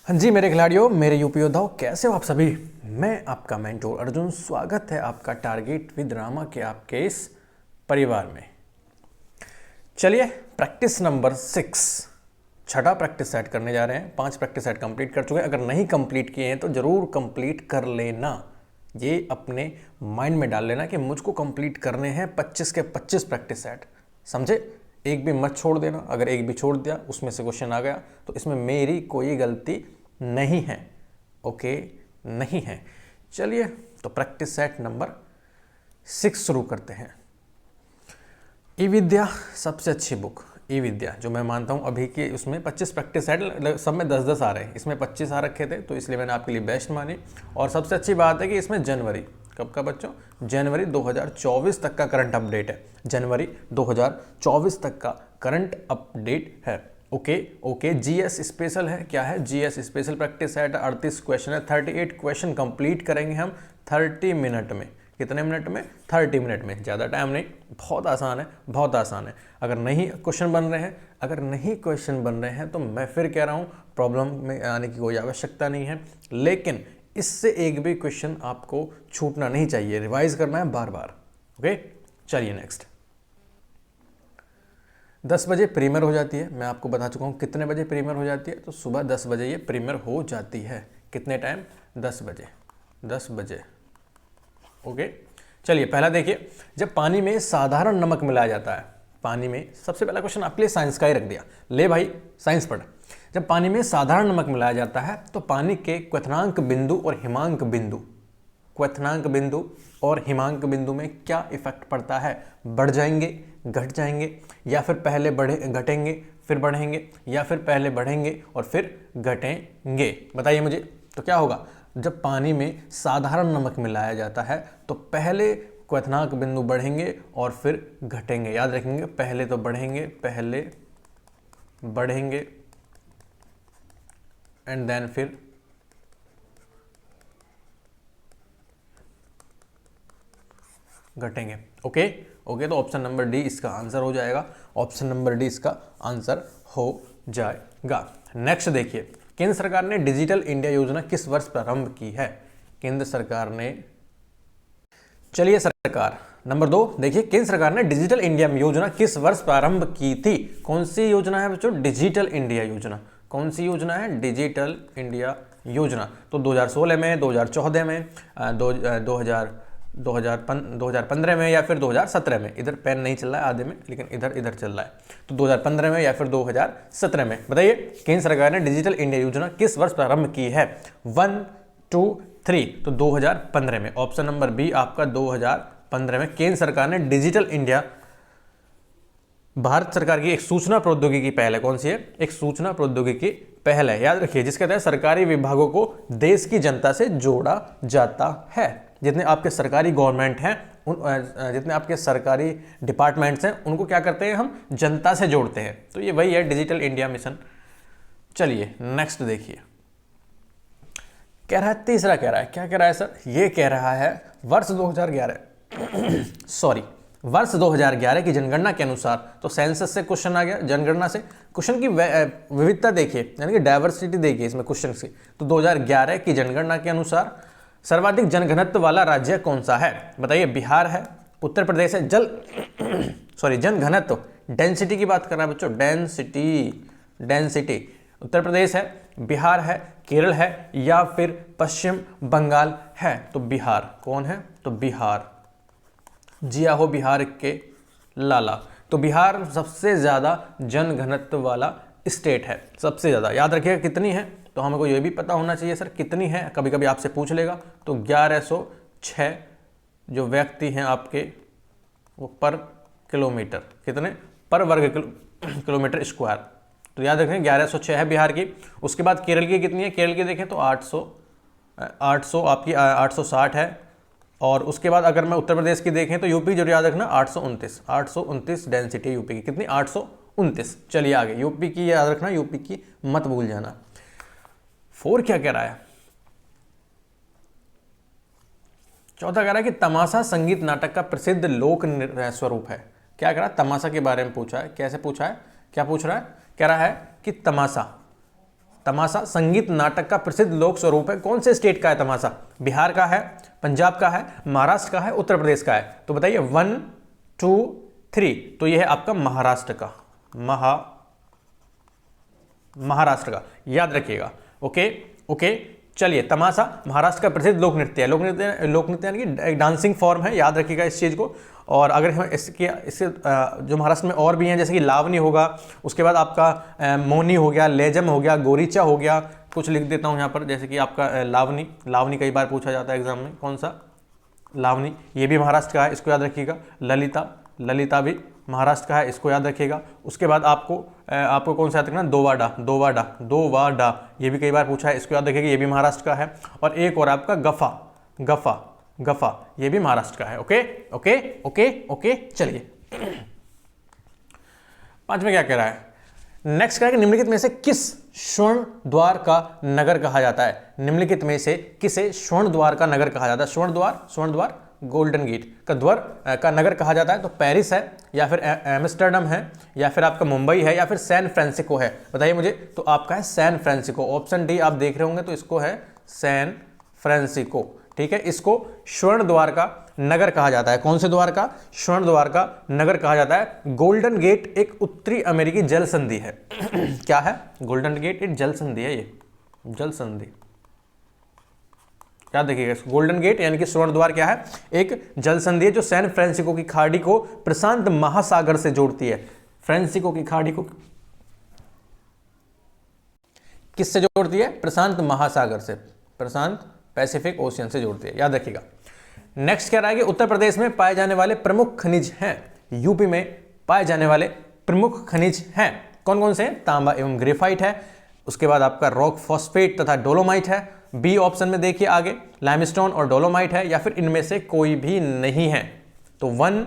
हाँ जी मेरे खिलाड़ियों, मेरे यूपी योद्धाओं, कैसे हो आप सभी। मैं आपका मेंटोर अर्जुन, स्वागत है आपका टारगेट विद रामा के आपके इस परिवार में। चलिए प्रैक्टिस नंबर 6, छठा प्रैक्टिस सेट करने जा रहे हैं। 5 प्रैक्टिस सेट कंप्लीट कर चुके हैं। अगर नहीं कंप्लीट किए हैं तो ज़रूर कंप्लीट कर लेना। ये अपने माइंड में डाल लेना कि मुझको कंप्लीट करने हैं 25 के 25 प्रैक्टिस सेट, समझे। एक भी मत छोड़ देना। अगर एक भी छोड़ दिया, उसमें से क्वेश्चन आ गया, तो इसमें मेरी कोई गलती नहीं है, ओके, नहीं है। चलिए तो प्रैक्टिस सेट नंबर 6 शुरू करते हैं। ई विद्या सबसे अच्छी बुक, ई विद्या, जो मैं मानता हूँ अभी के उसमें 25 प्रैक्टिस सेट, सब में 10-10 आ रहे हैं, इसमें 25 आ रखे थे, तो इसलिए मैंने आपके लिए बेस्ट मानी। और सबसे अच्छी बात है कि इसमें जनवरी, कब का बच्चों, जनवरी 2024 तक का करंट अपडेट है। जनवरी 2024 तक का करंट अपडेट है। Okay okay. जीएस स्पेशल है। क्या है? GS special practice set 38 question है। 38 क्वेश्चन कंप्लीट करेंगे हम 30 मिनट में। कितने मिनट में? 30 मिनट में। ज़्यादा टाइम नहीं, बहुत आसान है, बहुत आसान है। अगर नहीं क्वेश्चन बन रहे हैं, अगर नहीं क्वेश्चन बन रहे हैं तो मैं फिर कह रहा हूँ प्रॉब्लम में आने की कोई आवश्यकता नहीं है, लेकिन इससे एक भी क्वेश्चन आपको छूटना नहीं चाहिए, रिवाइज करना है बार बार। ओके चलिए नेक्स्ट। 10 बजे प्रीमियर हो जाती है। मैं आपको बता चुका हूँ कितने बजे प्रीमियर हो जाती है। तो सुबह 10 बजे ये प्रीमियर हो जाती है। कितने टाइम? 10 बजे, 10 बजे। ओके चलिए पहला देखिए, जब पानी में साधारण नमक मिलाया जाता है, पानी में, सबसे पहला क्वेश्चन आपके लिए साइंस का ही रख दिया, ले भाई साइंस पढ़। जब पानी में साधारण नमक मिलाया जाता है तो पानी के क्वथनांक बिंदु और हिमांक बिंदु, क्वथनांक बिंदु और हिमांक बिंदु में क्या इफेक्ट पड़ता है? बढ़ जाएंगे, घट जाएंगे, या फिर पहले बढ़े घटेंगे फिर बढ़ेंगे, या फिर पहले बढ़ेंगे और फिर घटेंगे? बताइए मुझे। तो क्या होगा? जब पानी में साधारण नमक मिलाया जाता है तो पहले क्वथनांक बिंदु बढ़ेंगे और फिर घटेंगे। याद रखेंगे, पहले तो बढ़ेंगे, पहले बढ़ेंगे एंड देन फिर घटेंगे। Okay okay. तो ऑप्शन नंबर डी इसका आंसर हो जाएगा। ऑप्शन नंबर डी इसका आंसर हो जाएगा। नेक्स्ट देखिए, केंद्र सरकार ने डिजिटल इंडिया योजना किस वर्ष प्रारंभ की है? केंद्र सरकार ने, चलिए सरकार, नंबर 2 देखिए, केंद्र सरकार ने डिजिटल इंडिया योजना किस वर्ष प्रारंभ की थी? कौन सी योजना है बच्चों? डिजिटल इंडिया योजना। कौन सी योजना है? डिजिटल इंडिया योजना। तो 2016 में, 2014 में, 2015 में या फिर 2017 में? इधर पेन नहीं चल रहा है आधे में, लेकिन इधर इधर चल रहा है। तो 2015 में या फिर 2017 में? बताइए, केंद्र सरकार ने डिजिटल इंडिया योजना किस वर्ष प्रारंभ की है? 1, 2, 3। तो 2015 में। ऑप्शन नंबर बी आपका 2015 में केंद्र सरकार ने डिजिटल इंडिया, भारत सरकार की एक सूचना प्रौद्योगिकी पहल है। कौन सी है? एक सूचना प्रौद्योगिकी पहल है, याद रखिए, जिसके तहत सरकारी विभागों को देश की जनता से जोड़ा जाता है। जितने आपके सरकारी गवर्नमेंट हैं, जितने आपके सरकारी डिपार्टमेंट्स हैं, उनको क्या करते हैं? हम जनता से जोड़ते हैं। तो ये वही है डिजिटल इंडिया मिशन। चलिए नेक्स्ट देखिए, कह रहा है, तीसरा कह रहा है, क्या कह रहा है सर? ये कह रहा है वर्ष 2011 सॉरी, वर्ष 2011 की जनगणना के अनुसार, तो सेंसस से क्वेश्चन आ गया, जनगणना से। क्वेश्चन की विविधता देखिए, यानी कि डाइवर्सिटी देखिए इसमें क्वेश्चन की। तो 2011 की जनगणना के अनुसार सर्वाधिक जनघनत्व वाला राज्य कौन सा है? बताइए। बिहार है, उत्तर प्रदेश है, जनघनत्व, डेंसिटी की बात कर रहा है बच्चों, डेंसिटी। उत्तर प्रदेश है, बिहार है, केरल है, या फिर पश्चिम बंगाल है? तो बिहार। कौन है? तो बिहार। जिया हो बिहार के लाला। तो बिहार सबसे ज़्यादा जनघनत्व वाला स्टेट है, सबसे ज़्यादा। याद रखिएगा कितनी है, तो हमको ये भी पता होना चाहिए सर कितनी है, कभी कभी आपसे पूछ लेगा। तो 1106 जो व्यक्ति हैं आपके, वो पर किलोमीटर, कितने? पर वर्ग किलोमीटर स्क्वायर। तो याद रखें 1106 है बिहार की। उसके बाद केरल की कितनी है? केरल की देखें तो 800 आपकी 860 है। और उसके बाद अगर मैं उत्तर प्रदेश की देखें तो यूपी जरूर याद रखना, 829 डेंसिटी यूपी की। कितनी? 829। चलिए आगे, यूपी की याद रखना, यूपी की मत भूल जाना। 4 क्या कह रहा है? चौथा कह रहा है कि तमाशा संगीत नाटक का प्रसिद्ध लोक स्वरूप है। क्या कह रहा है? तमाशा के बारे में पूछा है। कैसे पूछा है? क्या पूछ रहा है? कह रहा है कि तमाशा तमाशा संगीत नाटक का प्रसिद्ध लोक स्वरूप है। कौन से स्टेट का है तमाशा? बिहार का है, पंजाब का है, महाराष्ट्र का है, उत्तर प्रदेश का है? तो बताइए 1 2 3। तो यह है आपका महाराष्ट्र का, महाराष्ट्र का, याद रखिएगा। ओके ओके, चलिए तमाशा महाराष्ट्र का प्रसिद्ध लोक नृत्य है। लोक नृत्य यानी कि एक डांसिंग फॉर्म है, याद रखिएगा इस चीज़ को। और अगर हम इसके जो महाराष्ट्र में और भी हैं, जैसे कि लावनी होगा, उसके बाद आपका मोनी हो गया, लेजम हो गया, गोरीचा हो गया, कुछ लिख देता हूँ यहाँ पर, जैसे कि आपका लावनी कई बार पूछा जाता है एग्जाम में, कौन सा? लावनी, ये भी महाराष्ट्र का है, इसको याद रखिएगा। ललिता भी महाराष्ट्र का है, इसको याद रखिएगा। उसके बाद आपको कौन सा याद रखना? दोवाडा, ये भी कई बार पूछा है, इसको याद रखिएगा, ये भी महाराष्ट्र का है। और एक और आपका गफा, ये भी महाराष्ट्र का है। ओके ओके ओके ओके, चलिए 5 में क्या कह रहा है? नेक्स्ट कह रहा है कि निम्नलिखित में से किस स्वर्ण द्वार का नगर कहा जाता है? निम्नलिखित में से किसे स्वर्ण द्वार का नगर कहा जाता है? स्वर्ण द्वार गोल्डन गेट का नगर कहा जाता है। तो पेरिस है, या फिर एम्स्टर्डम है, या फिर आपका मुंबई है, या फिर सैन फ्रांसिस्को है? बताइए मुझे। तो आपका है सैन फ्रांसिस्को, ऑप्शन डी आप देख रहे होंगे, तो इसको है सैन फ्रांसिस्को। ठीक है, इसको स्वर्ण द्वार का नगर कहा जाता है। कौन से द्वार का? स्वर्ण द्वार का नगर कहा जाता है। गोल्डन गेट एक उत्तरी अमेरिकी जल संधि है। क्या है? गोल्डन गेट एक जल संधि है, ये जल संधि, याद देखिएगा। गोल्डन गेट यानी कि स्वर्ण द्वार क्या है? एक जल संधि है जो सैन फ्रांसिस्को की खाड़ी को प्रशांत महासागर से जोड़ती है। फ्रांसिस्को की खाड़ी को किससे जोड़ती है? प्रशांत महासागर से, प्रशांत पैसिफिक ओशियन से जोड़ती है, याद रखिएगा। नेक्स्ट क्या रहा है कि उत्तर प्रदेश में पाए जाने वाले प्रमुख खनिज हैं। यूपी में पाए जाने वाले प्रमुख खनिज हैं, कौन कौन से? तांबा एवं ग्रेफाइट है, उसके बाद आपका रॉक फॉस्फेट तथा डोलोमाइट है। बी ऑप्शन में देखिए आगे, लाइमस्टोन और डोलोमाइट है, या फिर इनमें से कोई भी नहीं है? तो 1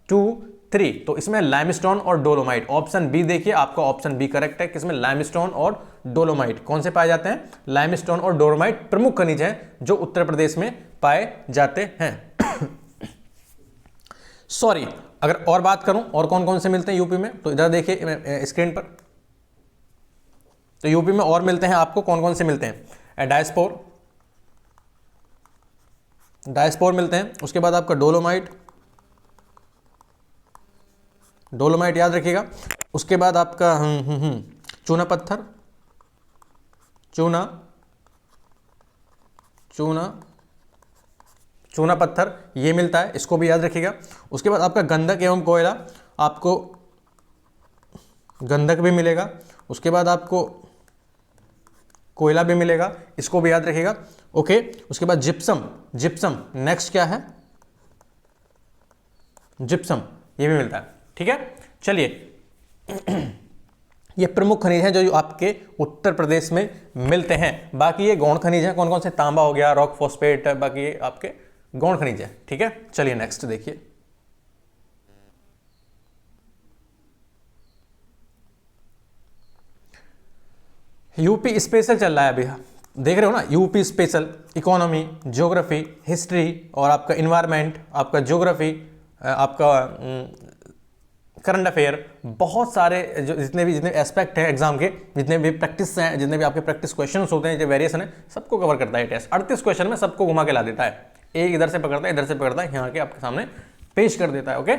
2 3, तो इसमें लाइमस्टोन और डोलोमाइट, ऑप्शन बी देखिए, आपका ऑप्शन बी करेक्ट है। किसमें? लाइमस्टोन और डोलोमाइट। कौन से पाए जाते हैं? लाइमस्टोन और डोलोमाइट प्रमुख खनिज हैं जो उत्तर प्रदेश में पाए जाते हैं। सॉरी, अगर और बात करूं और कौन कौन से मिलते हैं यूपी में, तो इधर देखिए स्क्रीन पर। तो यूपी में और मिलते हैं आपको, कौन कौन से मिलते हैं? डायस्पोर मिलते हैं। उसके बाद आपका डोलोमाइट याद रखिएगा। उसके बाद आपका चूना पत्थर, चूना पत्थर ये मिलता है, इसको भी याद रखिएगा। उसके बाद आपका गंधक एवं कोयला, आपको गंधक भी मिलेगा। उसके बाद आपको कोयला भी मिलेगा, इसको भी याद रखिएगा। ओके, उसके बाद जिप्सम नेक्स्ट क्या है? जिप्सम, ये भी मिलता है। ठीक है, चलिए ये प्रमुख खनिज हैं जो आपके उत्तर प्रदेश में मिलते हैं। बाकी ये गौण खनिज हैं, कौन कौन से? तांबा हो गया, रॉक फॉस्फेट, बाकी ये आपके गौण खनिज हैं। ठीक है, चलिए नेक्स्ट देखिए। यूपी स्पेशल चल रहा है अभी, देख रहे हो ना, UP special, economy, geography, history और आपका इन्वायरमेंट, आपका ज्योग्राफी, आपका करंट अफेयर, बहुत सारे जो जितने एस्पेक्ट हैं एग्जाम के, जितने भी प्रैक्टिस हैं, जितने भी आपके प्रैक्टिस क्वेश्चंस होते हैं, जो वेरिएशन है, सबको कवर करता है टेस्ट। 38 क्वेश्चन में सबको घुमा के ला देता है, एक इधर से पकड़ता है, इधर से पकड़ता है, यहाँ के आपके सामने पेश कर देता है। ओके,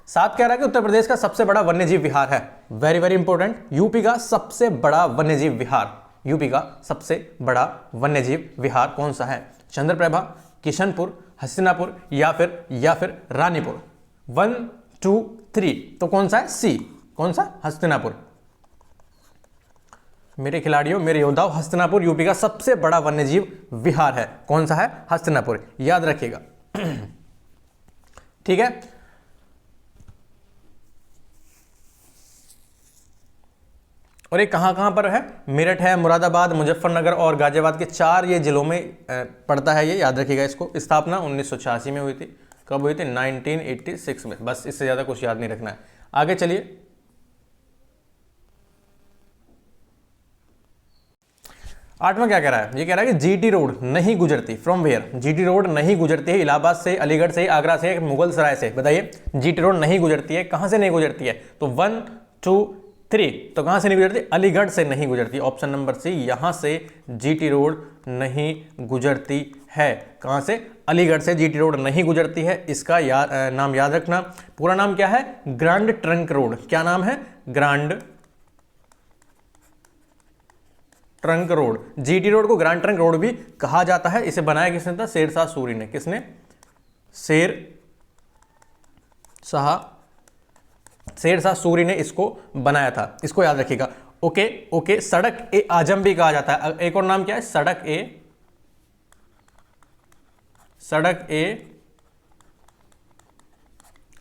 साथ कह रहा है कि उत्तर प्रदेश का सबसे बड़ा वन्यजीव विहार है, वेरी वेरी इंपॉर्टेंट, यूपी का सबसे बड़ा वन्यजीव विहार, यूपी का सबसे बड़ा वन्यजीव विहार कौन सा है? चंद्रप्रभा, किशनपुर, हस्तिनापुर या फिर रानीपुर। 1 2 3, तो कौन सा है? सी, कौन सा? हस्तिनापुर। मेरे खिलाड़ियों, मेरे योद्धाओं, हस्तिनापुर यूपी का सबसे बड़ा वन्यजीव विहार है। कौन सा है? हस्तिनापुर, याद रखिएगा। ठीक है, और ये कहाँ पर है? मेरठ है, मुरादाबाद, मुजफ्फरनगर और गाजियाबाद के 4 ये जिलों में पड़ता है, ये याद रखिएगा। इसको स्थापना 1986 में हुई थी। कब हुई थी? 1986 में। बस इससे ज़्यादा कुछ याद नहीं रखना है। आगे चलिए, आठवां क्या कह रहा है? ये कह रहा है कि जीटी रोड नहीं गुजरती, फ्रॉम वेयर? जीटी रोड नहीं गुजरती है इलाहाबाद से, अलीगढ़ से, आगरा से, मुगल सराय से। बताइए, जीटी रोड नहीं गुजरती है, कहाँ से नहीं गुजरती है? तो 1 2 3, तो कहां से नहीं गुजरती? अलीगढ़ से नहीं गुजरती। ऑप्शन नंबर सी, यहां से जीटी रोड नहीं गुजरती है। कहां से? अलीगढ़ से जीटी रोड नहीं गुजरती है। इसका नाम याद रखना। पूरा नाम क्या है? Grand trunk road. क्या नाम है? Grand trunk road. GT road को ग्रांड ट्रंक रोड भी कहा जाता है। इसे बनाया किसने था? शेरशाह सूरी ने। किसने? शेरशाह सूरी ने इसको बनाया था। इसको याद रखिएगा। Okay okay. सड़क ए आजम भी कहा जाता है। एक और नाम क्या है? सड़क ए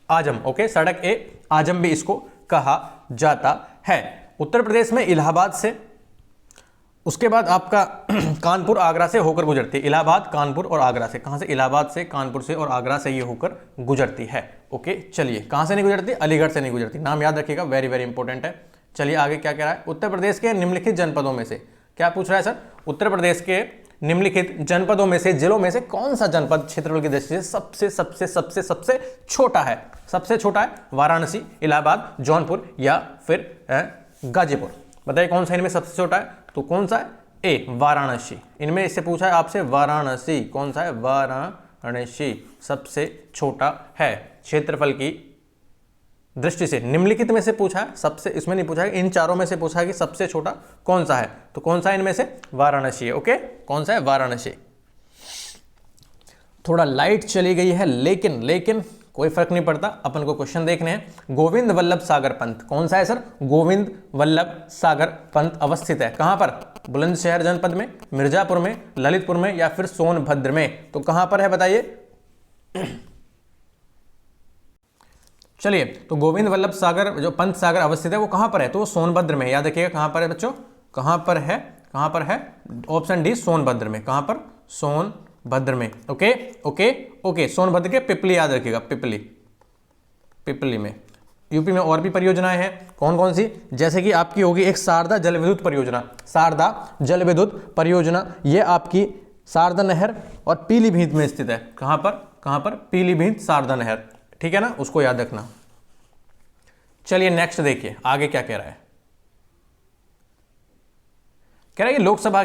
आजम। ओके, सड़क ए आजम भी इसको कहा जाता है। उत्तर प्रदेश में इलाहाबाद से, उसके बाद आपका कानपुर आगरा से होकर गुजरती है। इलाहाबाद, कानपुर और आगरा से। कहां से? इलाहाबाद से, कानपुर से और आगरा से ये होकर गुजरती है। ओके, चलिए। कहां से नहीं गुजरती? अलीगढ़ से नहीं गुजरती। नाम याद रखिएगा, वेरी वेरी इंपॉर्टेंट है। चलिए आगे क्या कह रहा है? उत्तर प्रदेश के निम्नलिखित जनपदों में से, क्या पूछ रहा है सर? उत्तर प्रदेश के निम्नलिखित जनपदों में से, जिलों में से कौन सा जनपद क्षेत्रफल की दृष्टि से सबसे सबसे सबसे सबसे छोटा है? सबसे छोटा है वाराणसी, इलाहाबाद, जौनपुर या फिर गाजीपुर। बताइए कौन सा इनमें सबसे छोटा है? तो कौन सा है? ए, वाराणसी। इनमें इससे पूछा है आपसे, वाराणसी। कौन सा है? वाराणसी सबसे छोटा है क्षेत्रफल की दृष्टि से। निम्नलिखित में से पूछा है, सबसे, इसमें नहीं पूछा है, इन चारों में से पूछा है कि सबसे छोटा कौन सा है। तो कौन सा है इनमें से? वाराणसी है। ओके, कौन सा है? वाराणसी। थोड़ा लाइट चली गई है, लेकिन कोई फर्क नहीं पड़ता, अपन को क्वेश्चन देखने हैं। गोविंद वल्लभ सागर पंत कौन सा है सर? गोविंद वल्लभ सागर पंत अवस्थित है कहां पर? बुलंदशहर जनपद में, मिर्जापुर में, ललितपुर में या फिर सोनभद्र में। तो कहां पर है बताइए? चलिए, तो गोविंद वल्लभ सागर जो पंत सागर अवस्थित है वो कहां पर है? तो वो सोनभद्र में। याद रखिएगा कहां पर है बच्चों? कहां पर है? कहां पर है? ऑप्शन डी, सोनभद्र में। कहां पर? सोनभद्र में। Okay okay okay. सोनभद्र के पिपली, याद रखिएगा, पिपली में। यूपी में और भी परियोजनाएं हैं। कौन कौन सी? जैसे कि आपकी होगी एक शारदा जल विद्युत परियोजना। शारदा जल विद्युत परियोजना, ये आपकी शारदा नहर और पीलीभीत में स्थित है। कहां पर? कहां पर? पीलीभीत शारदा नहर। ठीक है ना, उसको याद रखना। चलिए नेक्स्ट देखिए आगे क्या कह रहा है। कह रहा है लोकसभा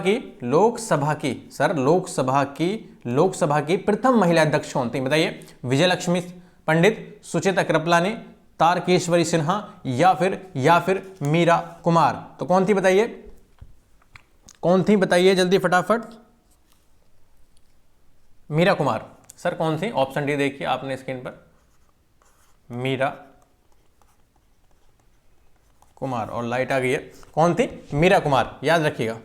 की प्रथम महिला अध्यक्ष कौन थी? बताइए। विजयलक्ष्मी पंडित, सुचेता कृपलानी, तारकेश्वरी सिन्हा या फिर मीरा कुमार। तो कौन थी बताइए? कौन थी बताइए जल्दी फटाफट। मीरा कुमार। सर कौन सी? ऑप्शन डी देखिए आपने स्क्रीन पर, मीरा कुमार। और लाइट आ गई है। कौन थी? मीरा कुमार, याद रखिएगा।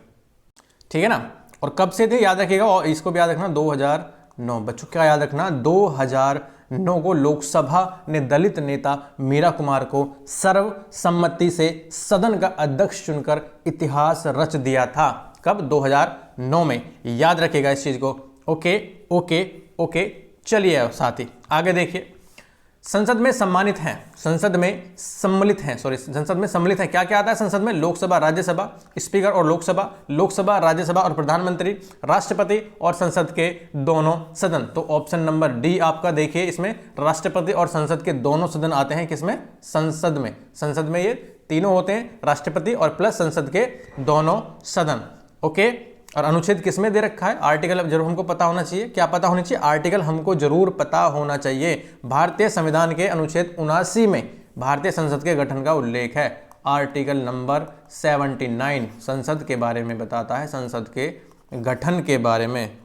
ठीक है ना। और कब से थे याद रखिएगा, और इसको भी याद रखना, 2009। बच्चों क्या याद रखना? 2009 को लोकसभा ने दलित नेता मीरा कुमार को सर्वसम्मति से सदन का अध्यक्ष चुनकर इतिहास रच दिया था। कब? 2009 में। याद रखिएगा इस चीज को। Okay okay okay. चलिए साथी आगे देखिए। संसद में सम्मिलित हैं। क्या क्या आता है संसद में? लोकसभा, राज्यसभा, स्पीकर और लोकसभा, राज्यसभा और प्रधानमंत्री, राष्ट्रपति और संसद के दोनों सदन। तो ऑप्शन नंबर डी आपका देखिए, इसमें राष्ट्रपति और संसद के दोनों सदन आते हैं। किसमें? संसद में। संसद में ये तीनों होते हैं, राष्ट्रपति और प्लस संसद के दोनों सदन। ओके। और अनुच्छेद किसमें दे रखा है? आर्टिकल अब जरूर हमको पता होना चाहिए। क्या पता होना चाहिए? आर्टिकल हमको जरूर पता होना चाहिए। भारतीय संविधान के अनुच्छेद 79 में भारतीय संसद के गठन का उल्लेख है। आर्टिकल नंबर 79 संसद के बारे में बताता है, संसद के गठन के बारे में।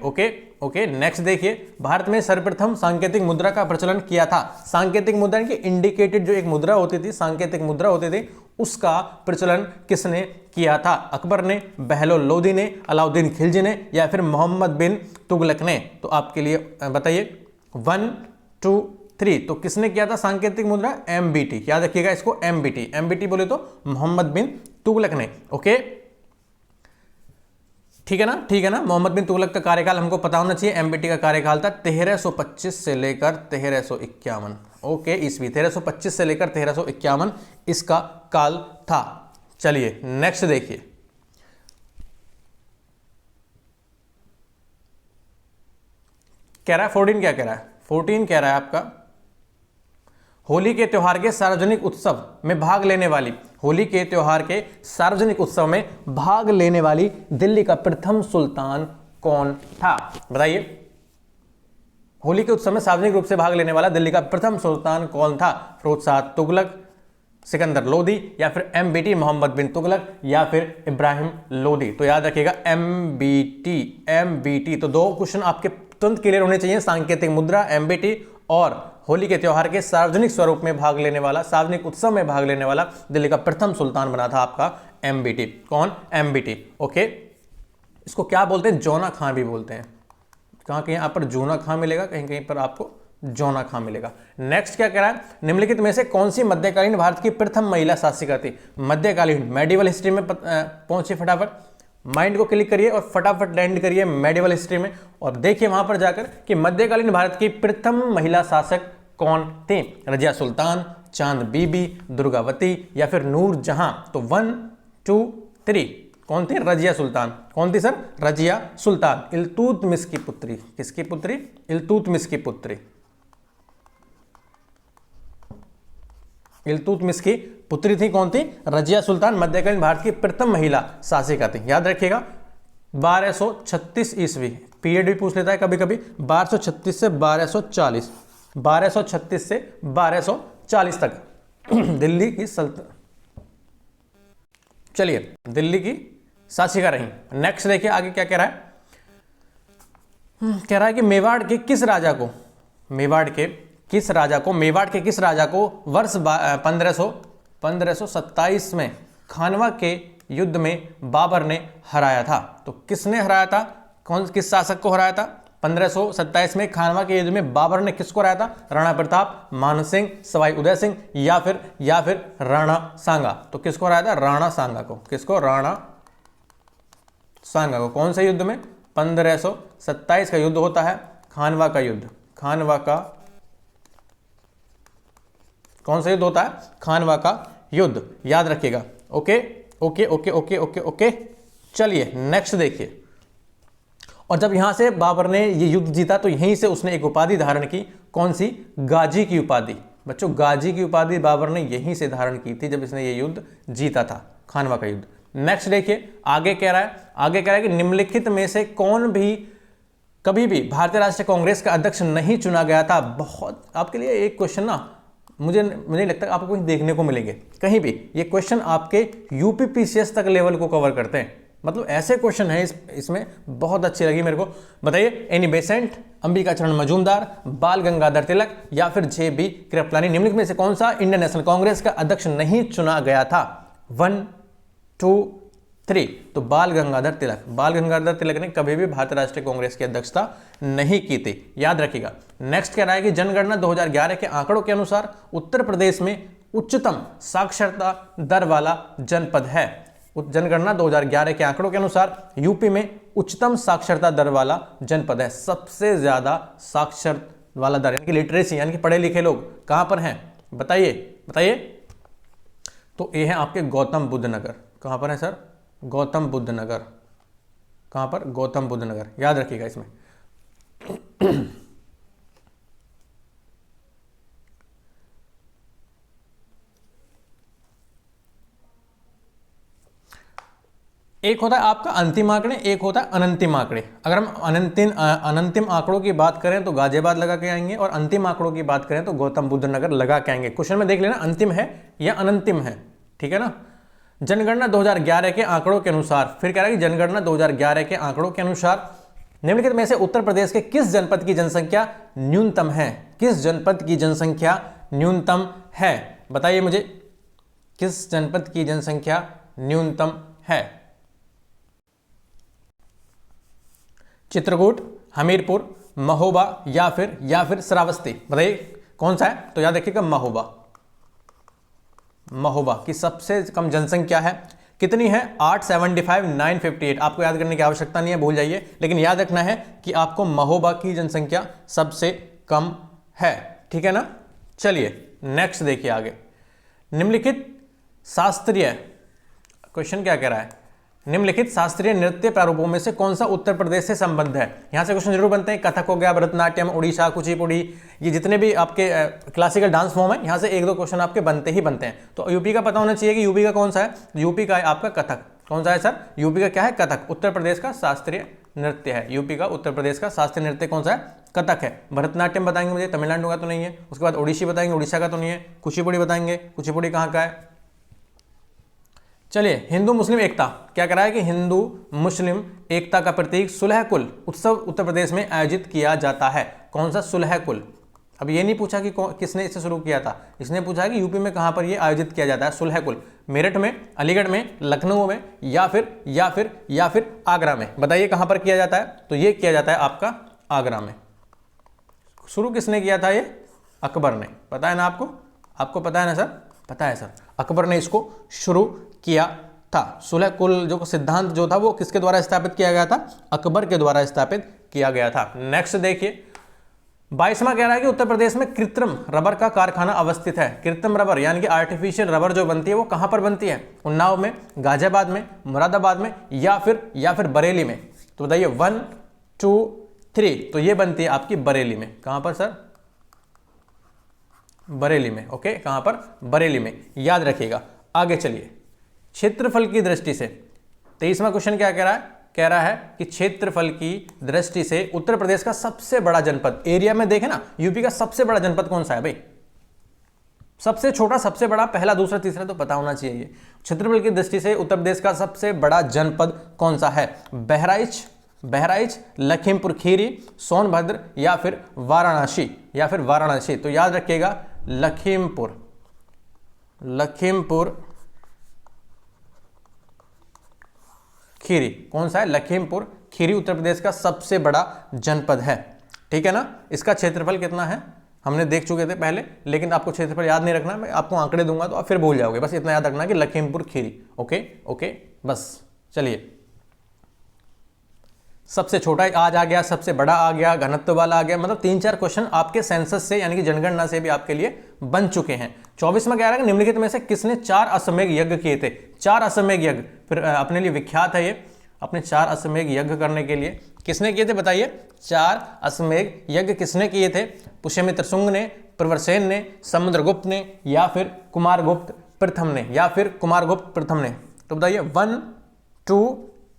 Okay okay. नेक्स्ट देखिए। भारत में सर्वप्रथम सांकेतिक मुद्रा का प्रचलन किया था। सांकेतिक मुद्रा की इंडिकेटेड जो एक मुद्रा होती थी, सांकेतिक मुद्रा होती थी, उसका प्रचलन किसने किया था? अकबर ने, बहलोल लोदी ने, अलाउद्दीन खिलजी ने या फिर मोहम्मद बिन तुगलक ने? तो आपके लिए बताइए 1 2 3। तो किसने किया था सांकेतिक मुद्रा? एमबीटी। याद रखिएगा इसको, एमबीटी बोले तो मोहम्मद बिन तुगलक ने। ओके, ठीक है ना। मोहम्मद बिन तुगलक का कार्यकाल हमको पता होना चाहिए। एमबीटी का कार्यकाल था 1325 से लेकर 1351। ओके, ईस्वी 1325 से लेकर 1351 इसका काल था। चलिए नेक्स्ट देखिए। कह रहा है 14, क्या कह रहा है? 14 कह रहा है आपका होली के त्योहार के सार्वजनिक उत्सव में भाग लेने वाली, होली के त्योहार के सार्वजनिक उत्सव में भाग लेने वाली दिल्ली का प्रथम सुल्तान कौन था? बताइए, होली के उत्सव में सार्वजनिक रूप से भाग लेने वाला दिल्ली का प्रथम सुल्तान कौन था? फिरोज शाह तुगलक, सिकंदर लोदी, या फिर MBT मोहम्मद बिन तुगलक, या फिर इब्राहिम लोदी। तो याद रखिएगा MBT। तो 2 क्वेश्चन आपके तुरंत क्लियर होने चाहिए, सांकेतिक मुद्रा MBT और होली के त्योहार के सार्वजनिक स्वरूप में भाग लेने वाला, सार्वजनिक उत्सव में भाग लेने वाला दिल्ली का प्रथम सुल्तान बना था आपका MBT। कौन? MBT। ओके, इसको क्या बोलते हैं? जौना खां भी बोलते हैं। कहाँ कहीं यहाँ पर जूना खां मिलेगा, कहीं कहीं पर आपको जौना खां मिलेगा। नेक्स्ट क्या कह रहा है? निम्नलिखित में से कौन सी मध्यकालीन भारत की प्रथम महिला शासिका थी? मध्यकालीन मेडिवल हिस्ट्री में पहुंचे, फटाफट माइंड को क्लिक करिए और फटाफट लैंड करिए मेडिवल हिस्ट्री में और देखिए वहां पर जाकर कि मध्यकालीन भारत की प्रथम महिला शासक कौन थी? रजिया सुल्तान, चांद बीबी, दुर्गावती, या फिर नूर जहां। तो 1 2 3 कौन थी? रजिया सुल्तान। कौन थी सर? रजिया सुल्तान, इल्तुतमिश की पुत्री। किसकी पुत्री? इल्तुतमिश की पुत्री। इल्तुतमिश की पुत्री थी। कौन थी? रजिया सुल्तान मध्यकालीन भारत की प्रथम महिला शासिका थी। याद रखिएगा 1236 ईस्वी, पीरियड भी पूछ लेता है कभी कभी। 1236 से 1240, 1236 से 1240 तक दिल्ली की सल्तनत, चलिए दिल्ली की शासिका रही। नेक्स्ट देखिए आगे क्या कह रहा है। कह रहा है कि मेवाड़ के किस राजा को वर्ष 1527 में खानवा के युद्ध में बाबर ने हराया था? तो किसने हराया था? किस शासक को हराया था? 1527 में खानवा के युद्ध में बाबर ने किसको हराया था? राणा प्रताप, मान सिंह, सवाई उदय सिंह, या फिर राणा सांगा। तो किसको हराया था? राणा सांगा को। किसको? राणा सांगा को। कौन से युद्ध में? 1527 का युद्ध होता है खानवा का युद्ध। खानवा का कौन सा युद्ध होता है? खानवा का युद्ध। याद रखिएगा। Okay okay okay okay okay okay. चलिए नेक्स्ट देखिए। और जब यहां से बाबर ने ये युद्ध जीता तो यहीं से उसने एक उपाधि धारण की। कौन सी? गाजी की उपाधि। बच्चों गाजी की उपाधि बाबर ने यहीं से धारण की थी जब इसने ये युद्ध जीता था, खानवा का युद्ध। नेक्स्ट देखिए आगे कह रहा है कि निम्नलिखित में से कौन भी कभी भी भारतीय राष्ट्रीय कांग्रेस का अध्यक्ष नहीं चुना गया था? बहुत आपके लिए एक क्वेश्चन ना मुझे नहीं लगता आपको कहीं देखने को मिलेंगे कहीं भी। ये क्वेश्चन आपके UPPCS तक लेवल को कवर करते हैं। मतलब ऐसे क्वेश्चन है इसमें बहुत अच्छी लगी मेरे को। बताइए, एनी बेसेंट, अंबिका चरण मजूमदार, बाल गंगाधर तिलक, या फिर JB कृपलानी। निम्नलिखित में से कौन सा इंडियन नेशनल कांग्रेस का अध्यक्ष नहीं चुना गया था? 1 2 3। तो बाल गंगाधर तिलक। बाल गंगाधर तिलक ने कभी भी भारतीय राष्ट्रीय कांग्रेस की अध्यक्षता नहीं की थी। याद रखिएगा। नेक्स्ट कह रहा है कि जनगणना 2011 के आंकड़ों के अनुसार उत्तर प्रदेश में उच्चतम साक्षरता दर वाला जनपद है। जनगणना 2011 के आंकड़ों के अनुसार यूपी में उच्चतम साक्षरता दर वाला जनपद है। सबसे ज्यादा साक्षर वाला दर यानी कि लिटरेसी यानी कि पढ़े लिखे लोग कहां पर हैं? बताइए। तो ये है आपके गौतम बुद्ध नगर। कहां पर है सर? गौतम बुद्ध नगर। कहां पर? गौतम बुद्ध नगर। याद रखिएगा इसमें। एक होता है आपका अंतिम आंकड़े, एक होता है अनंतिम आंकड़े। अगर हम अनंतिम आंकड़ों की बात करें तो गाजियाबाद लगा के आएंगे और अंतिम आंकड़ों की बात करें तो गौतम बुद्ध नगर लगा के आएंगे। क्वेश्चन में देख लेना अंतिम है या अनंतिम है, ठीक है ना। जनगणना 2011 के आंकड़ों के अनुसार, फिर कह रहा है कि जनगणना 2011 के आंकड़ों के अनुसार निम्नलिखित में से उत्तर प्रदेश के किस जनपद की जनसंख्या न्यूनतम है? किस जनपद की जनसंख्या न्यूनतम है? बताइए मुझे, किस जनपद की जनसंख्या न्यूनतम है? चित्रकूट, हमीरपुर, महोबा, या फिर श्रावस्ती। बताइए कौन सा है? तो याद रखिएगा महोबा की सबसे कम जनसंख्या है। कितनी है? 875 958। आपको याद करने की आवश्यकता नहीं है, भूल जाइए, लेकिन याद रखना है कि आपको महोबा की जनसंख्या सबसे कम है, ठीक है ना। चलिए नेक्स्ट देखिए आगे। निम्नलिखित शास्त्रीय, क्वेश्चन क्या कह रहा है? निम्नलिखित शास्त्रीय नृत्य प्रारूपों में से कौन सा उत्तर प्रदेश से संबंध है? यहां से क्वेश्चन जरूर बनते हैं। कथक हो गया, भरतनाट्यम, उड़ीसा, कुचिपुड़ी, ये जितने भी आपके क्लासिकल डांस फॉर्म है, यहां से एक दो क्वेश्चन आपके बनते ही बनते हैं। तो यूपी का पता होना चाहिए कि यूपी का कौन सा है। यूपी का है आपका कथक। कौन सा है सर? यूपी का क्या है? कथक। उत्तर प्रदेश का शास्त्रीय नृत्य है। यूपी का, उत्तर प्रदेश का शास्त्रीय नृत्य कौन सा है? कथक है। भरतनाट्यम बताएंगे मुझे, तमिलनाडु का तो नहीं है। उसके बाद ओडिसी बताएंगे, उड़ीसा का तो नहीं है। कुचिपुड़ी बताएंगे, कुचिपुड़ी कहाँ का है? चलिए, हिंदू मुस्लिम एकता क्या कह रहा है कि हिंदू मुस्लिम एकता का प्रतीक सुलह कुल उत्सव उत्तर प्रदेश में आयोजित किया जाता है। कौन सा? सुलह कुल। अब ये नहीं पूछा कि किसने इसे शुरू किया था, इसने पूछा कि यूपी में कहां पर ये आयोजित किया जाता है। सुलह कुल मेरठ में, अलीगढ़ में, लखनऊ में, या फिर आगरा में। बताइए कहां पर किया जाता है? तो ये किया जाता है आपका आगरा में। शुरू किसने किया था? ये अकबर ने। पता है ना आपको? आपको पता है ना सर? पता है सर, अकबर ने इसको शुरू किया था। सुलह कुल जो सिद्धांत जो था वो किसके द्वारा स्थापित किया गया था? अकबर के द्वारा स्थापित किया गया था। नेक्स्ट देखिए, 22वां कह रहा है कि उत्तर प्रदेश में कृत्रिम रबर का कारखाना अवस्थित है। कृत्रिम रबर यानी कि आर्टिफिशियल रबर जो बनती है वो कहां पर बनती है? उन्नाव में, गाजियाबाद में, मुरादाबाद में, या फिर बरेली में। तो बताइए 1 2 3। तो ये बनती है आपकी बरेली में। कहां पर सर? बरेली में। ओके, कहां पर? बरेली में। याद रखिएगा। आगे चलिए, क्षेत्रफल की दृष्टि से 23वां क्वेश्चन क्या कह रहा है? कह रहा है कि क्षेत्रफल की दृष्टि से उत्तर प्रदेश का सबसे बड़ा जनपद, एरिया में देखें ना, यूपी का सबसे बड़ा जनपद कौन सा है भाई? सबसे छोटा, सबसे बड़ा, पहला, दूसरा, तीसरा तो पता होना चाहिए। क्षेत्रफल की दृष्टि से उत्तर प्रदेश का सबसे बड़ा जनपद कौन सा है? बहराइच, लखीमपुर खीरी, सोनभद्र, या फिर वाराणसी। तो याद रखिएगा लखीमपुर खीरी। कौन सा है? लखीमपुर खीरी उत्तर प्रदेश का सबसे बड़ा जनपद है। ठीक है ना? इसका क्षेत्रफल कितना है हमने देख चुके थे पहले, लेकिन आपको क्षेत्रफल याद नहीं रखना, मैं आपको आंकड़े दूंगा तो आप फिर भूल जाओगे। बस इतना याद रखना कि लखीमपुर खीरी। ओके, बस। चलिए, सबसे छोटा आज आ गया, सबसे बड़ा आ गया, घनत्व वाला आ गया, मतलब 3-4 क्वेश्चन आपके सेंसस से यानी कि जनगणना से भी आपके लिए बन चुके हैं। 24वां कह रहा है कि निम्नलिखित में से किसने 4 अश्वमेध यज्ञ किए थे? 4 अश्वमेध यज्ञ फिर अपने लिए विख्यात है ये। अपने 4 अश्वमेध यज्ञ करने के लिए किसने किए थे? बताइए 4 अश्वमेध यज्ञ किसने किए थे? पुष्यमित्र शुंग ने, प्रवरसेन ने, समुद्रगुप्त ने, या फिर कुमारगुप्त प्रथम ने। तो बताइए 1 2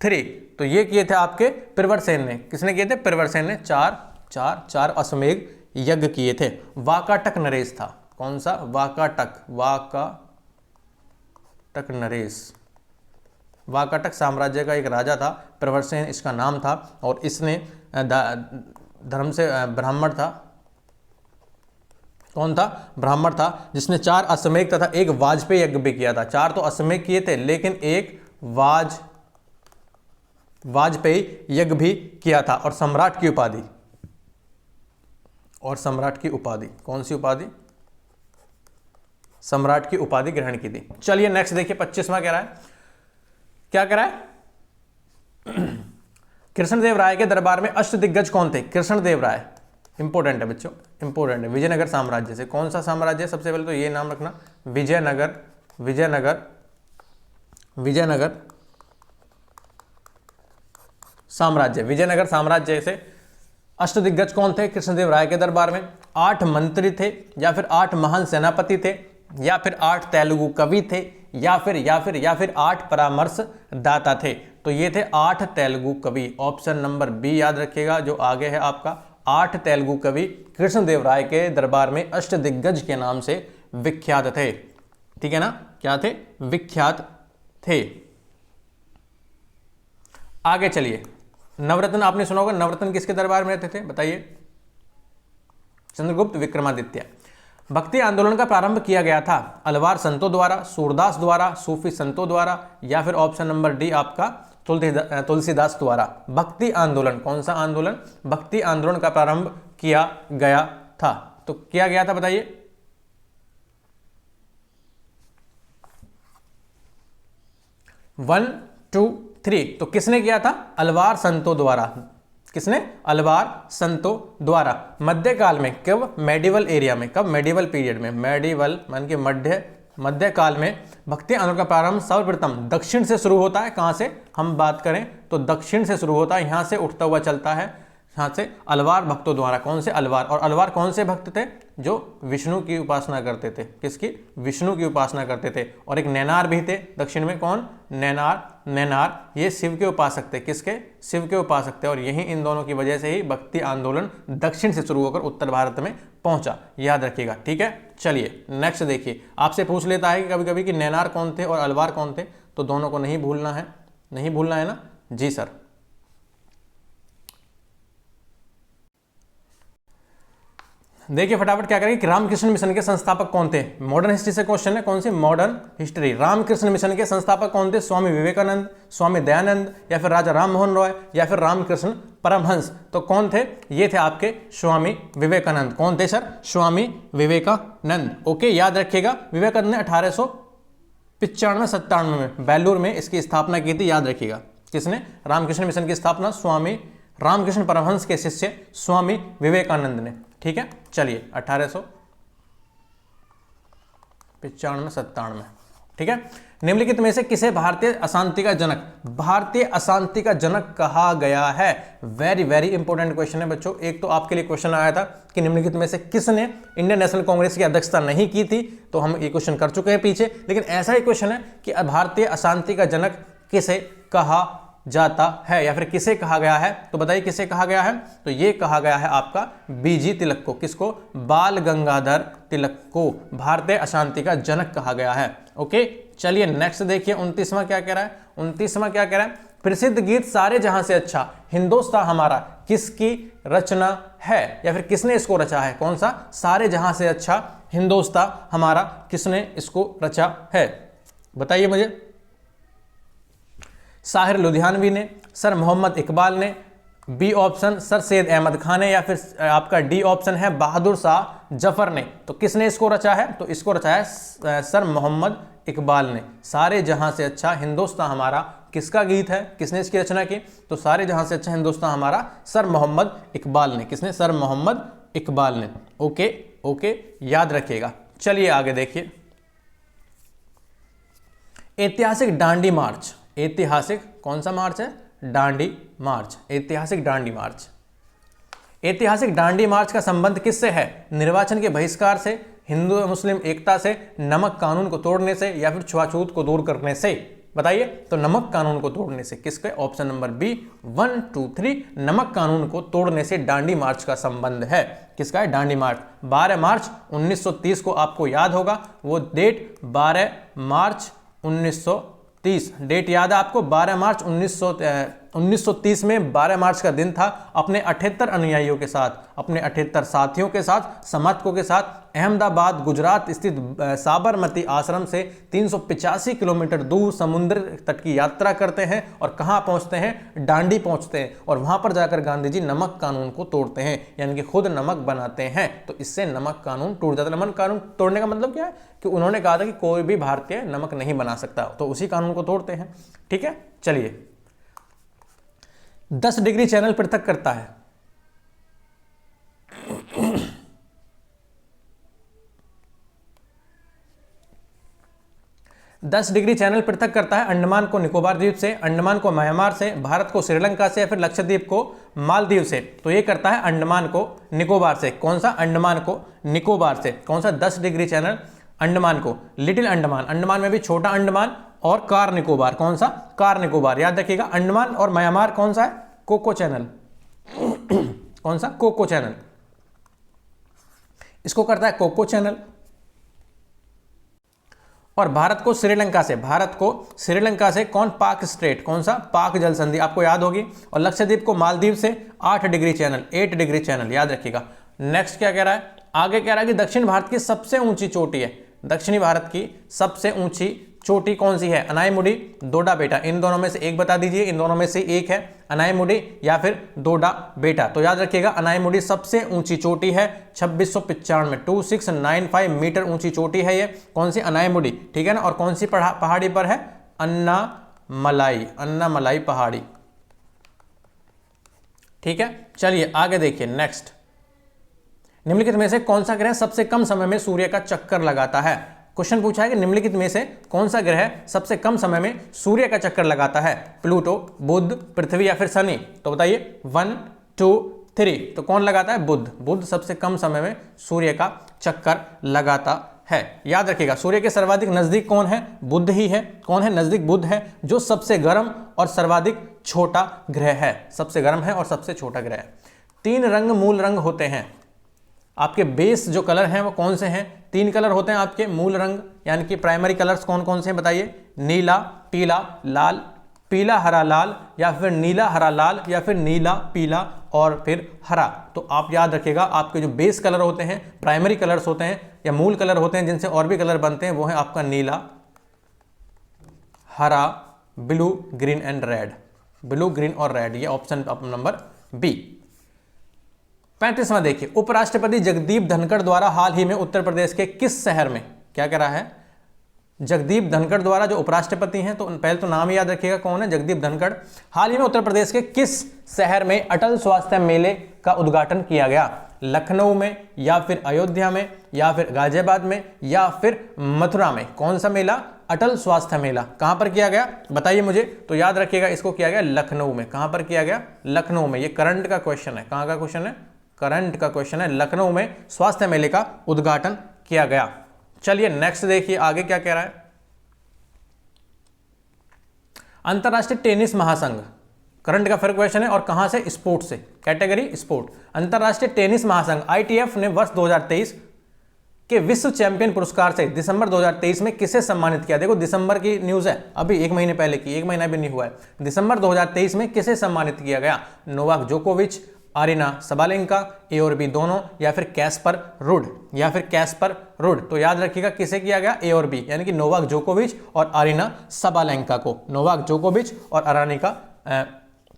3। तो ये किए थे आपके प्रवरसेन ने। किसने किए थे? प्रवरसेन ने 4 अश्वमेध यज्ञ किए थे। वाकाटक नरेश था। कौन सा? वाकाटक नरेश। वाकाटक साम्राज्य का एक राजा था, प्रवरसेन इसका नाम था, और इसने धर्म से ब्राह्मण था। कौन था? ब्राह्मण था, जिसने 4 अश्वमेध तथा एक वाजपेयी यज्ञ भी किया था। 4 तो अश्वमेध किए थे, लेकिन एक वाजपेयी यज्ञ भी किया था। और सम्राट की उपाधि कौन सी उपाधि? सम्राट की उपाधि ग्रहण की थी। चलिए नेक्स्ट देखिए, 25वां कह रहा है, क्या कह रहा है? कृष्णदेव राय के दरबार में अष्टदिग्गज कौन थे? कृष्णदेव राय इंपॉर्टेंट है बच्चों, इंपॉर्टेंट है। विजयनगर साम्राज्य से। कौन सा साम्राज्य है? सबसे पहले तो ये नाम रखना, विजयनगर साम्राज्य। विजयनगर साम्राज्य से अष्टदिग्गज कौन थे कृष्णदेव राय के दरबार में? 8 मंत्री थे, या फिर 8 महान सेनापति थे, या फिर 8 तेलुगु कवि थे, या फिर 8 परामर्शदाता थे। तो ये थे 8 तेलुगु कवि। ऑप्शन नंबर बी याद रखिएगा, जो आगे है आपका। 8 तेलुगु कवि कृष्णदेव राय के दरबार में अष्टदिग्गज के नाम से विख्यात थे। ठीक है ना? क्या थे? विख्यात थे। आगे चलिए, नवरत्न आपने सुना होगा। नवरत्न किसके दरबार में रहते थे? बताइए। चंद्रगुप्त विक्रमादित्य। भक्ति आंदोलन का प्रारंभ किया गया था अलवार संतों द्वारा, सूरदास द्वारा, सूफी संतों द्वारा, या फिर ऑप्शन नंबर डी आपका तुलसीदास द्वारा। भक्ति आंदोलन, कौन सा आंदोलन? भक्ति आंदोलन का प्रारंभ किया गया था। तो किया गया था, बताइए। One two three. तो किसने किया था? अलवार संतों द्वारा। किसने? अलवार संतों द्वारा। मध्यकाल में, कब? मेडिवल एरिया में। कब? मेडिवल पीरियड में। मेडिवल मान के मध्य मध्यकाल में भक्ति आंदोलन का प्रारंभ सर्वप्रथम दक्षिण से शुरू होता है। कहाँ से हम बात करें तो दक्षिण से शुरू होता है, यहाँ से उठता हुआ चलता है, यहाँ से अलवार भक्तों द्वारा। कौन से अलवार? और अलवार कौन से भक्त थे? जो विष्णु की उपासना करते थे। किसकी? विष्णु की उपासना करते थे। और एक नैनार भी थे दक्षिण में। कौन? नैनार ये शिव के उपासक थे। किसके? शिव के उपासक थे। और यही इन दोनों की वजह से ही भक्ति आंदोलन दक्षिण से शुरू होकर उत्तर भारत में पहुंचा, याद रखिएगा। ठीक है, चलिए नेक्स्ट देखिए। आपसे पूछ लेता है कि कभी कभी कि नैनार कौन थे और अलवार कौन थे, तो दोनों को नहीं भूलना है, नहीं भूलना है ना जी सर। देखिए फटाफट क्या करेंगे कि रामकृष्ण मिशन के संस्थापक कौन थे? मॉडर्न हिस्ट्री से क्वेश्चन है। कौन सी? Modern history. रामकृष्ण मिशन के संस्थापक कौन थे? स्वामी विवेकानंद, स्वामी दयानंद, या फिर राजा राम मोहन रॉय, या फिर रामकृष्ण परमहंस। तो कौन थे? ये थे आपके स्वामी विवेकानंद। कौन थे सर? स्वामी विवेकानंद। ओके, याद रखिएगा। विवेकानंद ने 1895-97 में बेलूर में इसकी स्थापना की थी, याद रखिएगा। किसने? रामकृष्ण मिशन की स्थापना स्वामी रामकृष्ण परमहंस के शिष्य स्वामी विवेकानंद ने। ठीक है, चलिए 1895-97। ठीक है, निम्नलिखित में से किसे भारतीय अशांति का जनक कहा गया है? वेरी वेरी इंपॉर्टेंट क्वेश्चन है बच्चों। एक तो आपके लिए क्वेश्चन आया था कि निम्नलिखित में से किसने इंडियन नेशनल कांग्रेस की अध्यक्षता नहीं की थी, तो हम ये क्वेश्चन कर चुके हैं पीछे। लेकिन ऐसा ही क्वेश्चन है कि भारतीय अशांति का जनक किसे कहा जाता है, या फिर किसे कहा गया है? तो बताइए किसे कहा गया है? तो ये कहा गया है आपका बीजी तिलक को। किसको? बाल गंगाधर तिलक को भारतीय अशांति का जनक कहा गया है। ओके, चलिए नेक्स्ट देखिए। 29वां क्या कह रहा है? 29वां क्या कह रहा है? प्रसिद्ध गीत सारे जहां से अच्छा हिंदुस्तान हमारा किसकी रचना है, या फिर किसने इसको रचा है? कौन सा? सारे जहां से अच्छा हिंदुस्तान हमारा किसने इसको रचा है? बताइए मुझे। साहिर लुधियानवी ने, सर मोहम्मद इकबाल ने, B option sir Syed Ahmad Khan ने, या फिर आपका डी ऑप्शन है बहादुर शाह जफर ने। तो किसने इसको रचा है? तो इसको रचा है सर मोहम्मद इकबाल ने। सारे जहां से अच्छा हिंदुस्तान हमारा किसका गीत है? किसने इसकी रचना की? तो सारे जहां से अच्छा हिंदुस्तान हमारा सर मोहम्मद इकबाल ने। किसने? सर मोहम्मद इकबाल ने। ओके ओके, याद रखिएगा। चलिए आगे देखिए। ऐतिहासिक दांडी मार्च। ऐतिहासिक कौन सा मार्च है? दांडी मार्च। ऐतिहासिक दांडी मार्च। ऐतिहासिक दांडी मार्च का संबंध किससे है? निर्वाचन के बहिष्कार से, हिंदू मुस्लिम एकता से, नमक कानून को तोड़ने से, या फिर छुआछूत को दूर करने से? बताइए। तो नमक कानून को तोड़ने से। किसके? ऑप्शन नंबर बी 1 2 3 नमक कानून को तोड़ने से दांडी मार्च का संबंध है। किसका है? दांडी मार्च। 12 मार्च 1930 को आपको याद होगा वो डेट, 12 मार्च 1930 डेट याद है आपको? 12 मार्च 1930 में 12 मार्च का दिन था। अपने 78 अनुयायियों के साथ, अपने 78 साथियों के साथ, समर्थकों के साथ अहमदाबाद गुजरात स्थित साबरमती आश्रम से 385 किलोमीटर दूर समुद्र तट की यात्रा करते हैं और कहां पहुंचते हैं? दांडी पहुंचते हैं। और वहां पर जाकर गांधी जी नमक कानून को तोड़ते हैं, यानी कि खुद नमक बनाते हैं। तो इससे नमक कानून टूट जाता है। नमक कानून तोड़ने का मतलब क्या है? कि उन्होंने कहा था कि कोई भी भारतीय नमक नहीं बना सकता, तो उसी कानून को तोड़ते हैं। ठीक है, चलिए। 10 डिग्री चैनल पृथक करता है। दस डिग्री चैनल पृथक करता है अंडमान को निकोबार द्वीप से, अंडमान को म्यांमार से, भारत को श्रीलंका से, या फिर लक्षद्वीप को मालदीव से। तो ये करता है अंडमान को निकोबार से। कौन सा? अंडमान को निकोबार से। कौन सा? 10 डिग्री चैनल अंडमान को। लिटिल अंडमान, अंडमान में भी छोटा अंडमान, और कार निकोबार। कौन सा? कार निकोबार। याद रखिएगा। अंडमान और म्यांमार कौन सा है? Coco Channel. कौन सा? Coco Channel. इसको करता है कोको चैनल। और भारत को श्रीलंका से, भारत को श्रीलंका से कौन? पाक स्ट्रेट। कौन सा? पाक जल संधि, आपको याद होगी। और लक्षद्वीप को मालदीव से 8 डिग्री चैनल, 8 डिग्री चैनल, याद रखिएगा। नेक्स्ट क्या कह रहा है? आगे कह रहा है कि दक्षिण भारत की सबसे ऊंची चोटी है। दक्षिणी भारत की सबसे ऊंची चोटी कौन सी है? अनाईमुडी, डोडा बेटा। इन दोनों में से एक बता दीजिए। इन दोनों में से एक है अनाईमुडी या फिर डोडा बेटा। तो याद रखिएगा अनाईमुडी सबसे ऊंची चोटी है। 2695 2695 मीटर ऊंची चोटी है ये। कौन सी? अनाईमुडी। ठीक है ना। और कौन सी पहाड़ी पर है? अन्नामलाई, अन्नामलाई पहाड़ी। ठीक है, चलिए आगे देखिए। नेक्स्ट, निम्नलिखित में से कौन सा ग्रह सबसे कम समय में सूर्य का चक्कर लगाता है? क्वेश्चन पूछा है कि निम्नलिखित में से कौन सा ग्रह सबसे कम समय में सूर्य का चक्कर लगाता है, प्लूटो, बुध, पृथ्वी या फिर शनि। तो बताइए 1 2 3, तो कौन लगाता है? बुध। बुध सबसे कम समय में सूर्य का चक्कर लगाता है। याद रखिएगा सूर्य के सर्वाधिक नजदीक कौन है? बुध ही है। कौन है? नजदीक बुध है, जो सबसे गर्म और सर्वाधिक छोटा ग्रह है। सबसे गर्म है और सबसे छोटा ग्रह है। 3 रंग मूल रंग होते हैं। आपके बेस जो कलर हैं वो कौन से हैं? 3 कलर होते हैं आपके मूल रंग, यानी कि प्राइमरी कलर्स कौन कौन से हैं बताइए? नीला, पीला, लाल, पीला हरा लाल, या फिर नीला हरा लाल, या फिर नीला पीला और फिर हरा। तो आप याद रखिएगा आपके जो बेस कलर होते हैं, प्राइमरी कलर्स होते हैं या मूल कलर होते हैं जिनसे और भी कलर बनते हैं, वो है आपका नीला, हरा, blue, green and red. Blue, green और रेड, ये ऑप्शन नंबर बी। 35वां देखिए, उपराष्ट्रपति जगदीप धनखड़ द्वारा हाल ही में उत्तर प्रदेश के किस शहर में, क्या कह रहा है? जगदीप धनखड़ द्वारा जो उपराष्ट्रपति हैं, तो पहले तो नाम याद रखिएगा कौन है? जगदीप धनखड़। हाल ही में उत्तर प्रदेश के किस शहर में अटल स्वास्थ्य मेले का उद्घाटन किया गया? लखनऊ में, या फिर अयोध्या में, या फिर गाजियाबाद में, या फिर मथुरा में? कौन सा मेला? अटल स्वास्थ्य मेला। कहां पर किया गया बताइए मुझे? तो याद रखिएगा इसको किया गया लखनऊ में। कहां पर किया गया? लखनऊ में। ये करंट का क्वेश्चन है। कहां का क्वेश्चन है? करंट का क्वेश्चन है। लखनऊ में स्वास्थ्य मेले का उद्घाटन किया गया। चलिए नेक्स्ट देखिए आगे क्या कह रहा है। अंतरराष्ट्रीय टेनिस महासंघ, करंट का फिर क्वेश्चन है और कहां से? स्पोर्ट से, कैटेगरी स्पोर्ट। अंतरराष्ट्रीय टेनिस महासंघ ITF ने वर्ष 2023 के विश्व चैंपियन पुरस्कार से दिसंबर 2023 में किसे सम्मानित किया? देखो दिसंबर की न्यूज है, अभी 1 महीने पहले की, 1 महीना भी नहीं हुआ है। दिसंबर 2023 में किसे सम्मानित किया गया? नोवाक जोकोविच, अरीना सबालेंका, ए और बी दोनों, या फिर कैस्पर रुड, या फिर कैस्पर रुड। तो याद रखिएगा किसे किया गया? ए और बी, यानी कि नोवाक जोकोविच और अरीना सबालेंका को। नोवाक जोकोविच और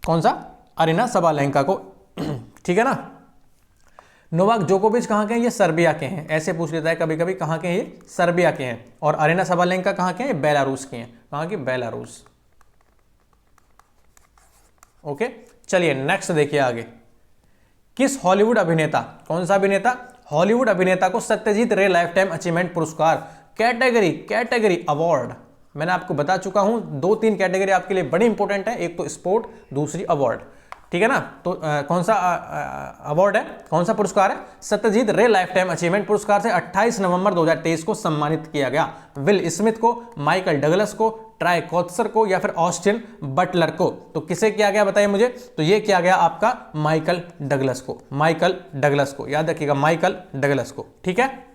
कौन सा? अरीना सबालेंका को। ठीक है ना। नोवाक जोकोविच कहाँ के हैं? ये सर्बिया के हैं। ऐसे पूछ लेता है कभी कभी, कहाँ के हैं ये? सर्बिया के हैं। और अरीना सबालेंका कहाँ के हैं? ये बेलारूस के हैं। कहाँ की? बेलारूस। ओके चलिए नेक्स्ट देखिए आगे। किस हॉलीवुड अभिनेता, कौन सा अभिनेता? हॉलीवुड अभिनेता को सत्यजीत रे लाइफ टाइम अचीवमेंट पुरस्कार कैटेगरी अवार्ड, मैंने आपको बता चुका हूं 2-3 कैटेगरी आपके लिए बड़ी इंपॉर्टेंट है, एक तो स्पोर्ट, दूसरी अवार्ड। ठीक है ना। तो कौन सा अवार्ड है, कौन सा पुरस्कार है? सत्यजीत रे लाइफ टाइम अचीवमेंट पुरस्कार से 28 नवंबर 2023 को सम्मानित किया गया। विल स्मिथ को, माइकल डगलस को, ट्राई कोत्सर को, या फिर ऑस्टिन बटलर को। तो किसे किया गया बताइए मुझे? तो ये किया गया आपका माइकल डगलस को। माइकल डगलस को याद रखिएगा, माइकल डगलस को। ठीक है।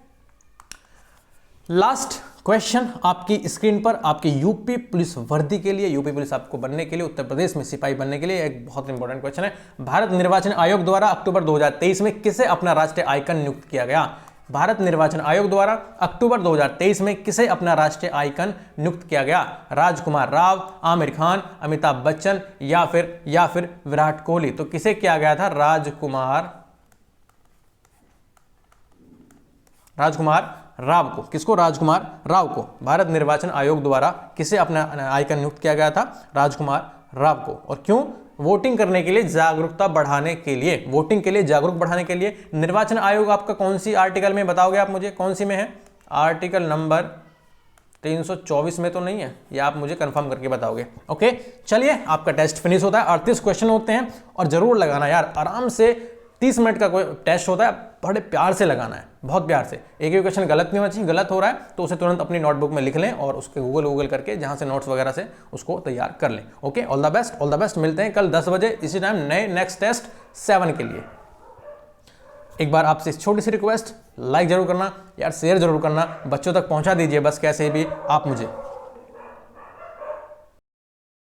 लास्ट क्वेश्चन आपकी स्क्रीन पर, आपकी यूपी पुलिस वर्दी के लिए, यूपी पुलिस आपको बनने के लिए, उत्तर प्रदेश में सिपाही बनने के लिए एक बहुत इंपॉर्टेंट क्वेश्चन है। भारत निर्वाचन आयोग द्वारा अक्टूबर 2023 में किसे अपना राष्ट्रीय आइकन नियुक्त किया गया? भारत निर्वाचन आयोग द्वारा अक्टूबर 2023 में किसे अपना राष्ट्रीय आइकन नियुक्त किया गया? राजकुमार राव, आमिर खान, अमिताभ बच्चन, या फिर विराट कोहली। तो किसे किया गया था? राजकुमार राव को। किसको? राजकुमार राव को। भारत निर्वाचन आयोग द्वारा किसे अपना आइकन नियुक्त किया गया था? राजकुमार राव को। और क्यों? वोटिंग करने के लिए, जागरूकता बढ़ाने के लिए, वोटिंग के लिए जागरूक बढ़ाने के लिए। निर्वाचन आयोग आपका कौन सी आर्टिकल में बताओगे आप मुझे, कौन सी में है? आर्टिकल नंबर 324 में तो नहीं है, ये आप मुझे कंफर्म करके बताओगे। ओके चलिए आपका टेस्ट फिनिश होता है। 38 क्वेश्चन होते हैं और जरूर लगाना यार, आराम से 30 मिनट का कोई टेस्ट होता है, बड़े प्यार से लगाना है, बहुत प्यार से। एक भी क्वेश्चन गलत नहीं होना चाहिए। गलत हो रहा है तो उसे तुरंत अपनी नोटबुक में लिख लें और उसके गूगल करके जहां से नोट्स वगैरह से उसको तैयार कर लें। Okay all the best. मिलते हैं कल 10 बजे इसी टाइम नए नेक्स्ट टेस्ट 7 के लिए। एक बार आपसे छोटी सी रिक्वेस्ट, लाइक जरूर करना यार, शेयर जरूर करना, बच्चों तक पहुंचा दीजिए बस कैसे भी आप मुझे।